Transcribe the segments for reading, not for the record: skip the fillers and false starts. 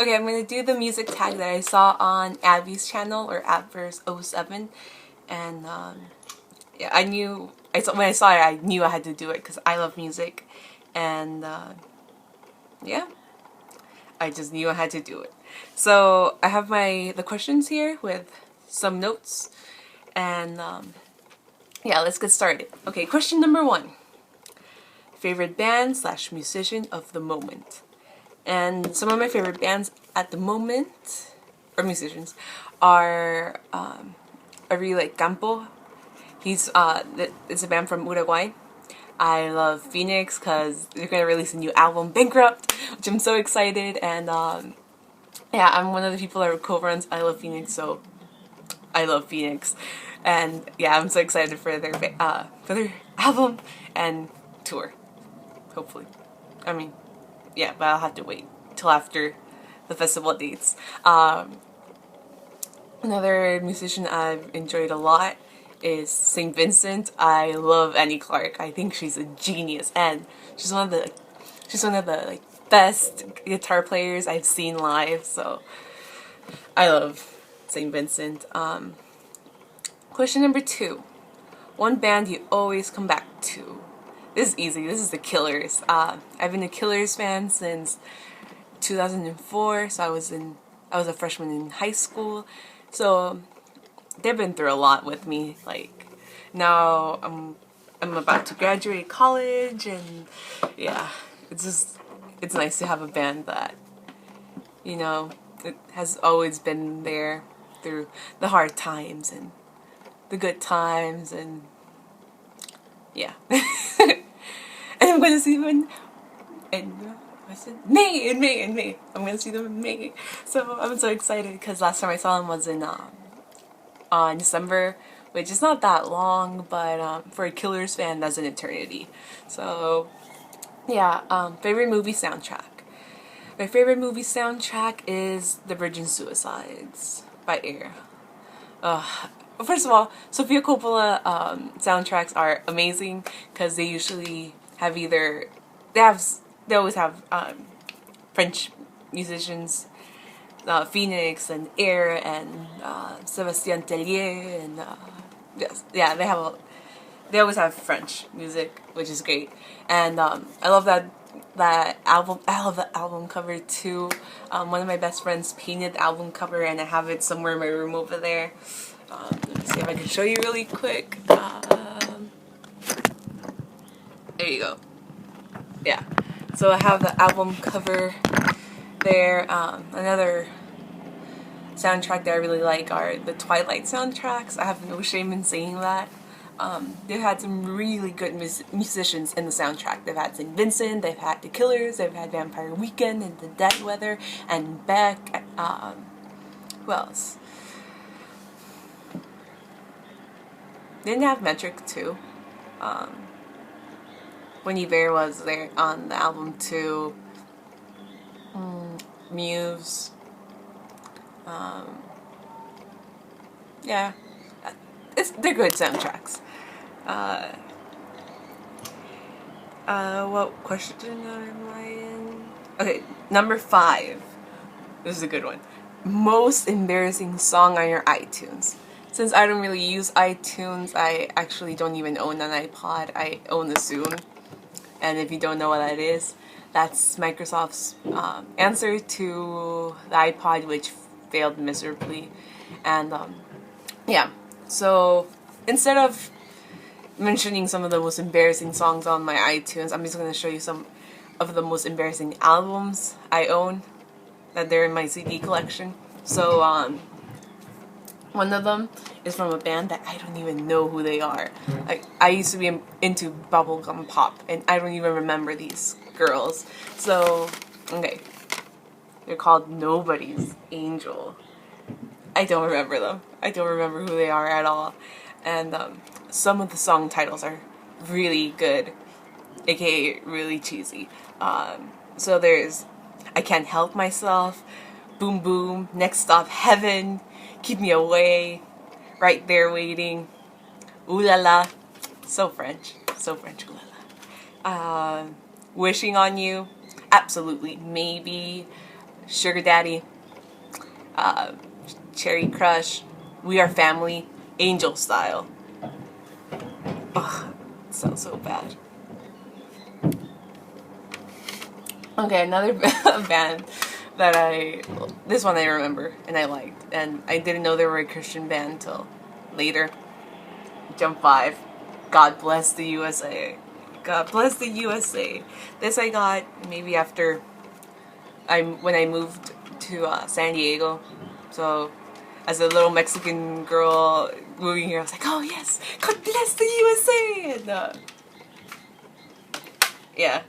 Okay, I'm gonna do the music tag that I saw on Abby's channel, or Abverse07, and yeah, when I saw it, I knew I had to do it because I love music, and yeah, I just knew I had to do it. So I have the questions here with some notes, and yeah, let's get started. Okay, question number 1. Favorite band / musician of the moment. And some of my favorite bands at the moment, or musicians, are I really like Campo. It's a band from Uruguay. I love Phoenix because they're gonna release a new album, Bankrupt, which I'm so excited. And yeah, I'm one of the people that co-runs I Love Phoenix, so I love Phoenix. And yeah, I'm so excited for their album and tour. Hopefully, I mean, yeah, but I'll have to wait till after the festival dates. Another musician I've enjoyed a lot is St. Vincent. I love Annie Clark. I think she's a genius, and she's one of the like best guitar players I've seen live. So I love St. Vincent. Question number 2: one band you always come back to. This is easy. This is the Killers. I've been a Killers fan since 2004. So I was a freshman in high school. So they've been through a lot with me. Like now I'm about to graduate college, and yeah, it's nice to have a band that, you know, it has always been there through the hard times and the good times, and yeah. And I'm gonna see them in May. I'm gonna see them in May. So I'm so excited because last time I saw them was in December, which is not that long, but for a Killers fan, that's an eternity. So yeah, favorite movie soundtrack. My favorite movie soundtrack is The Virgin Suicides by Air. First of all, Sofia Coppola soundtracks are amazing because they usually have they always have French musicians, Phoenix and Air and Sébastien Tellier, and yes, yeah, they always have French music, which is great. And I love that album. I love the album cover too. One of my best friends painted the album cover, and I have it somewhere in my room over there. Let me see if I can show you really quick. There you go. Yeah. So I have the album cover there. Another soundtrack that I really like are the Twilight soundtracks. I have no shame in saying that. They've had some really good musicians in the soundtrack. They've had St. Vincent, they've had The Killers, they've had Vampire Weekend and The Dead Weather and Beck. Who else? Didn't have Metric too. When Yver was there on the album too. Muse. Yeah, they're good soundtracks. What question am I in? Okay, number 5. This is a good one. Most embarrassing song on your iTunes. Since I don't really use iTunes, I actually don't even own an iPod. I own a Zune. And if you don't know what that is, that's Microsoft's answer to the iPod, which failed miserably. And yeah, so instead of mentioning some of the most embarrassing songs on my iTunes, I'm just going to show you some of the most embarrassing albums I own, that they're in my CD collection. So one of them is from a band that I don't even know who they are. Like, I used to be into bubblegum pop, and I don't even remember these girls. So, okay. They're called Nobody's Angel. I don't remember them. I don't remember who they are at all. And some of the song titles are really good, aka really cheesy. So there's I Can't Help Myself, Boom Boom, Next Stop Heaven, Keep Me Away, Right There Waiting, Ooh La La, so French, ooh la la. Wishing on You, Absolutely Maybe, Sugar Daddy, Cherry Crush, We Are Family, Angel Style. Ugh, it sounds so bad. Okay, another band that this one I remember and I liked, and I didn't know they were a Christian band until later. Jump 5, God Bless the USA. God Bless the USA. This I got maybe after when I moved to San Diego. So as a little Mexican girl moving here, I was like, oh yes, God bless the USA, and yeah.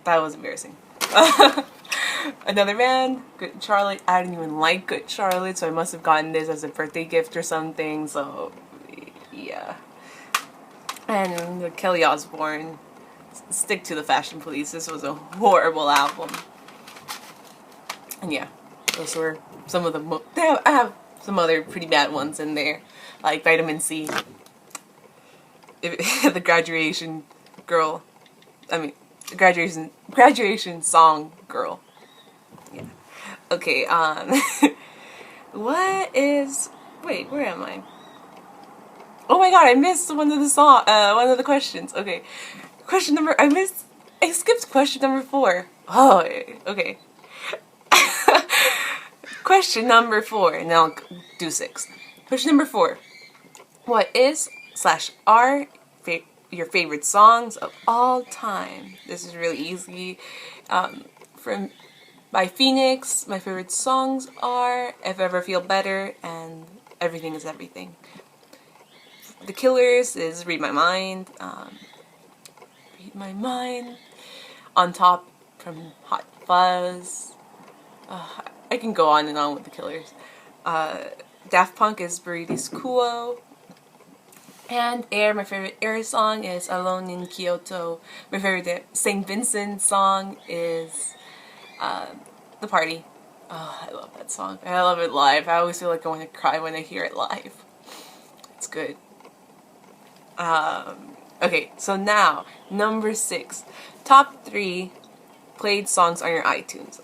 That was embarrassing. Another band, Good Charlotte. I didn't even like Good Charlotte, so I must have gotten this as a birthday gift or something, so yeah. And Kelly Osbourne, Stick to the Fashion Police. This was a horrible album. And yeah, those were some of the I have some other pretty bad ones in there, like Vitamin C, the Graduation Girl. I mean, graduation song girl. Yeah. Okay. What is? Wait, where am I? Oh my god, I missed one of the questions. Okay, I skipped question number 4. Oh, okay. Question number 4, and then I'll do 6. Question number 4. What is / are your favorite songs of all time? This is really easy. By Phoenix, my favorite songs are If Ever Feel Better and Everything Is Everything. The Killers is Read My Mind. Read My Mind. On Top from Hot Fuzz. I can go on and on with The Killers. Daft Punk is Burritos Kuo. And Air, my favorite Air song is Alone in Kyoto. My favorite St. Vincent song is The Party. Oh, I love that song. I love it live. I always feel like I want to cry when I hear it live. It's good. Okay, so now, number 6. Top 3 played songs on your iTunes.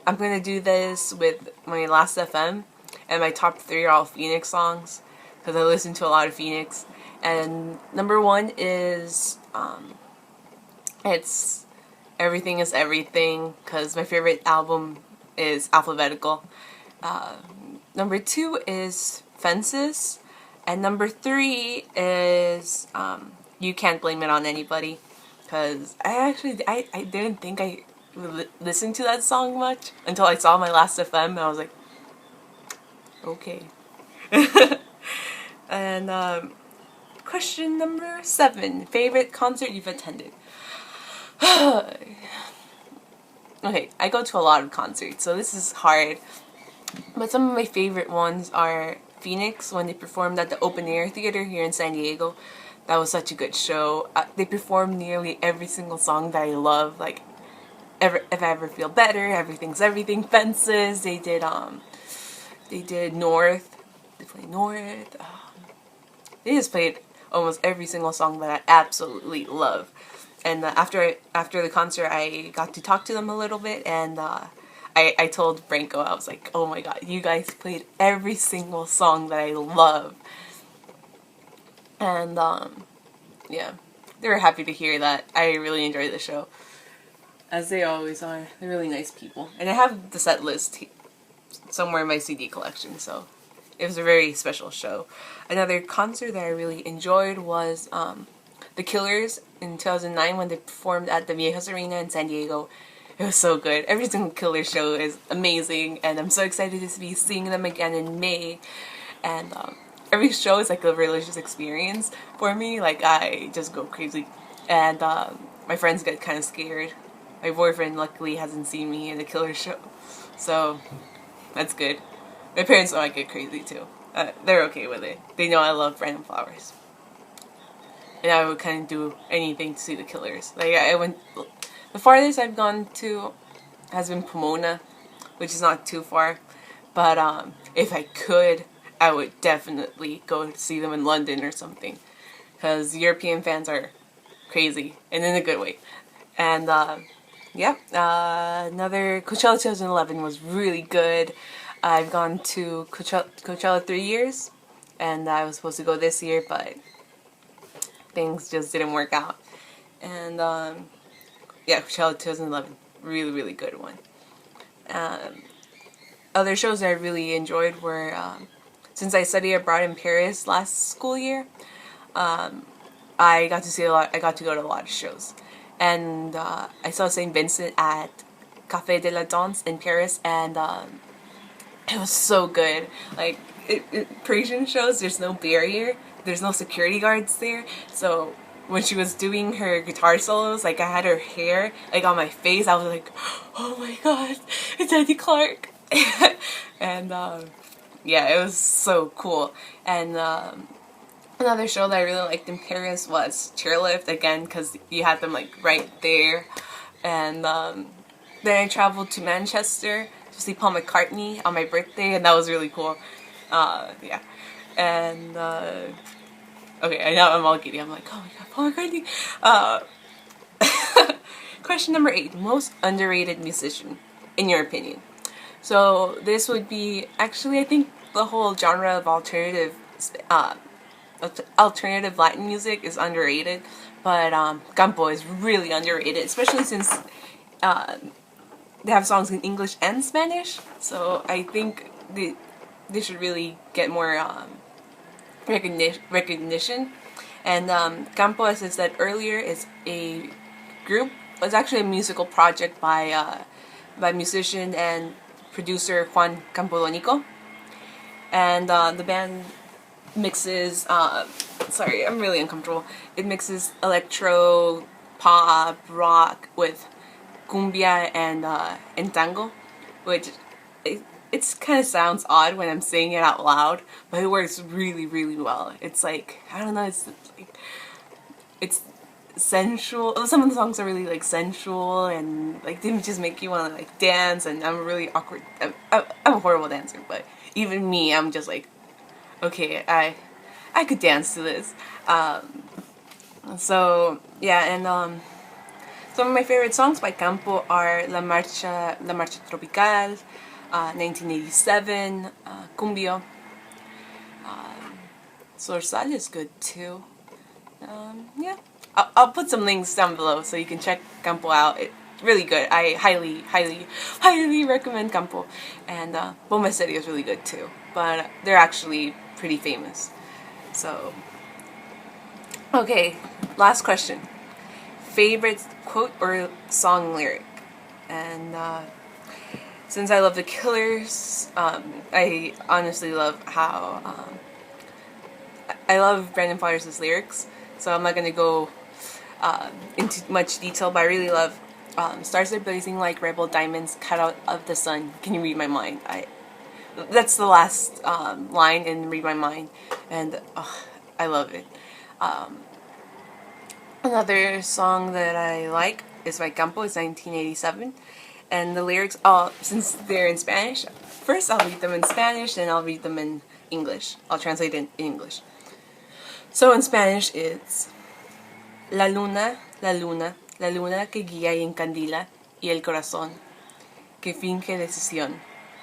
I'm going to do this with my Last FM, and my top 3 are all Phoenix songs, because I listen to a lot of Phoenix. And number 1 is, it's Everything Is Everything, because my favorite album is Alphabetical. Number 2 is Fences. And number 3 is You Can't Blame It on Anybody. Because I didn't think I would listen to that song much until I saw my Last FM, and I was like, okay. And question number 7. Favorite concert you've attended? Okay, I go to a lot of concerts, so this is hard. But some of my favorite ones are Phoenix, when they performed at the Open Air Theater here in San Diego. That was such a good show. They performed nearly every single song that I love, like If I Ever Feel Better, Everything's Everything, Fences. They did North. They played North. They just played almost every single song that I absolutely love. And after the concert, I got to talk to them a little bit, and I told Branko, I was like, oh my god, you guys played every single song that I love. And yeah, they were happy to hear that. I really enjoyed the show, as they always are. They're really nice people. And I have the set list somewhere in my CD collection, so it was a very special show. Another concert that I really enjoyed was The Killers in 2009 when they performed at the Viejas Arena in San Diego. It was so good. Every single Killers show is amazing, and I'm so excited to be seeing them again in May. And every show is like a religious experience for me. Like, I just go crazy. And my friends get kind of scared. My boyfriend luckily hasn't seen me in a Killers show, so that's good. My parents know I get crazy too. They're okay with it. They know I love Brandon Flowers. And I would kind of do anything to see the Killers. Like, the farthest I've gone to has been Pomona, which is not too far. But if I could, I would definitely go see them in London or something. Because European fans are crazy, and in a good way. And yeah, another Coachella 2011 was really good. I've gone to Coachella 3 years, and I was supposed to go this year, but things just didn't work out. And yeah, Coachella 2011, really, really good one. Other shows that I really enjoyed were, since I studied abroad in Paris last school year, I got to see a lot. I got to go to a lot of shows, and I saw Saint Vincent at Café de la Danse in Paris, and it was so good. Like Parisian shows, there's no barrier, there's no security guards there, so when she was doing her guitar solos, like I had her hair like on my face, I was like, oh my god, it's Eddie Clark. And yeah, it was so cool. And another show that I really liked in Paris was Chairlift, again because you had them like right there. And then I traveled to Manchester to see Paul McCartney on my birthday, and that was really cool. Yeah. And okay, I know I'm all giddy. I'm like, oh my god, Paul McCartney. Question number 8: most underrated musician, in your opinion. So this would be, actually, I think the whole genre of alternative Latin music is underrated, but Campo is really underrated, especially since they have songs in English and Spanish. So I think they should really get more recognition. And Campo, as I said earlier, is a group. It's actually a musical project by musician and producer Juan Campodonico. And the band mixes, sorry, I'm really uncomfortable. It mixes electro, pop, rock with cumbia and tango, which it kind of sounds odd when I'm saying it out loud, but it works really, really well. It's like, I don't know, it's sensual. Some of the songs are really like sensual, and like they just make you want to like dance, and I'm really awkward. I'm a horrible dancer, but even me, I'm just like, okay, I could dance to this. So yeah, and some of my favorite songs by Campo are La Marcha Tropical, 1987, Cumbio. Sorsal is good too. Yeah, I'll put some links down below so you can check Campo out. It's really good. I highly, highly, highly recommend Campo. And Bomba Estéreo is really good too, but they're actually pretty famous. So, okay, last question. Favorite quote or song lyric? And since I love the Killers, I honestly love how I love Brandon Flowers' lyrics, so I'm not gonna go into much detail, but I really love stars are blazing like rebel diamonds cut out of the sun. Can you read my mind? That's the last line in Read My Mind, and I love it. Another song that I like is by Campo. It's 1987, and the lyrics, since they're in Spanish, first I'll read them in Spanish, then I'll read them in English. I'll translate it in English. So in Spanish it's La luna, la luna, la luna que guía y encandila, y el corazón que finge decisión,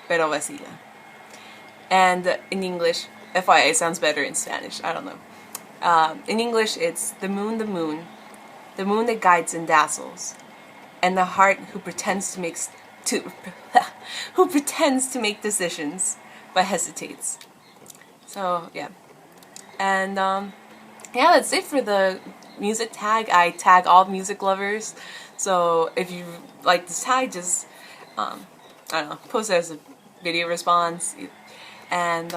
pero vacila. And in English, FYI, it sounds better in Spanish, I don't know. In English, it's the moon that guides and dazzles, and the heart who pretends to make decisions, but hesitates. So yeah, and yeah, that's it for the music tag. I tag all music lovers, so if you like this tag, just I don't know, post it as a video response. And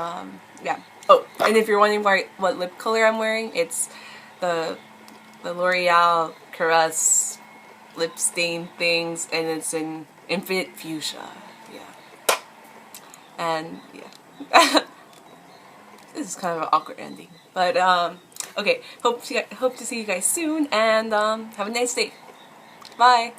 yeah. Oh, and if you're wondering what lip color I'm wearing, it's the L'Oreal Caress lip stain things, and it's in Infinite Fuchsia. Yeah. And yeah. This is kind of an awkward ending, but okay. Hope to see you guys soon, and have a nice day. Bye.